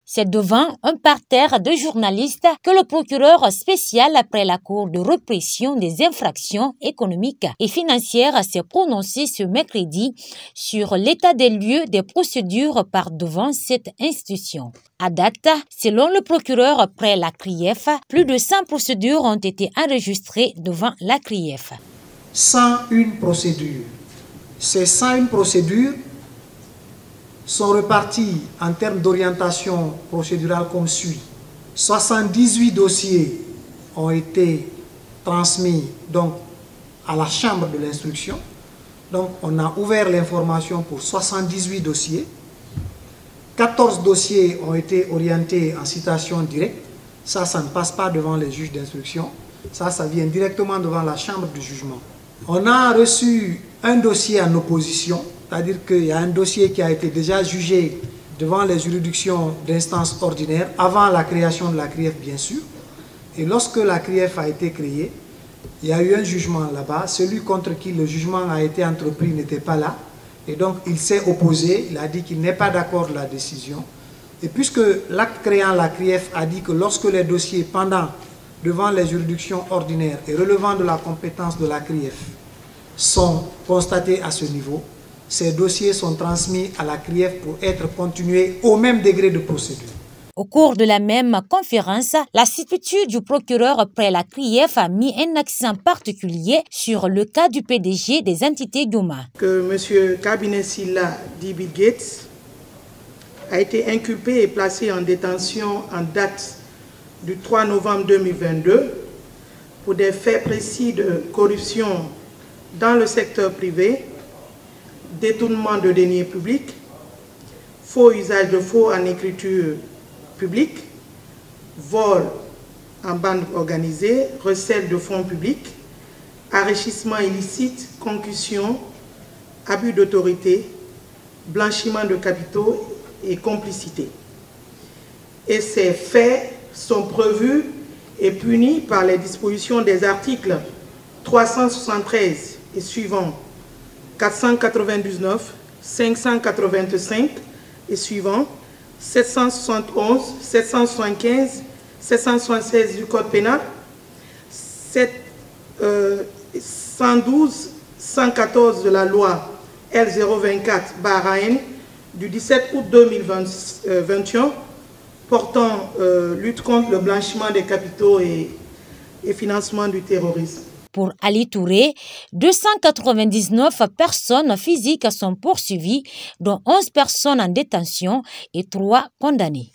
C'est devant un parterre de journalistes que le procureur spécial après la Cour de répression des infractions économiques et financières s'est prononcé ce mercredi sur l'état des lieux des procédures par devant cette institution. À date, selon le procureur après la CRIEF, plus de 100 procédures ont été enregistrées devant la CRIEF. 101 procédures. Ces 101 procédures sont repartis en termes d'orientation procédurale comme suit. 78 dossiers ont été transmis donc, à la chambre de l'instruction. Donc on a ouvert l'information pour 78 dossiers. 14 dossiers ont été orientés en citation directe. Ça ne passe pas devant les juges d'instruction. Ça vient directement devant la chambre du jugement. On a reçu un dossier en opposition. C'est-à-dire qu'il y a un dossier qui a été déjà jugé devant les juridictions d'instance ordinaire, avant la création de la CRIEF bien sûr. Et lorsque la CRIEF a été créée, il y a eu un jugement là-bas. Celui contre qui le jugement a été entrepris n'était pas là. Et donc il s'est opposé, il a dit qu'il n'est pas d'accord de la décision. Et puisque l'acte créant la CRIEF a dit que lorsque les dossiers pendant devant les juridictions ordinaires et relevant de la compétence de la CRIEF sont constatés à ce niveau, ces dossiers sont transmis à la CRIEF pour être continués au même degré de procédure. Au cours de la même conférence, la substitut du procureur après la CRIEF a mis un accent particulier sur le cas du PDG des entités Goma. Que M. Kabine Silla Dibi Gates a été inculpé et placé en détention en date du 3 novembre 2022 pour des faits précis de corruption dans le secteur privé, détournement de deniers publics, faux usage de faux en écriture publique, vol en bande organisée, recel de fonds publics, enrichissement illicite, concussion, abus d'autorité, blanchiment de capitaux et complicité. Et ces faits sont prévus et punis par les dispositions des articles 373 et suivants, 499, 585 et suivants, 771, 775, 776 du Code pénal, 112, 114 de la loi L024/N du 17 août 2021 portant lutte contre le blanchiment des capitaux et financement du terrorisme. Pour Ali Touré, 299 personnes physiques sont poursuivies, dont 11 personnes en détention et 3 condamnées.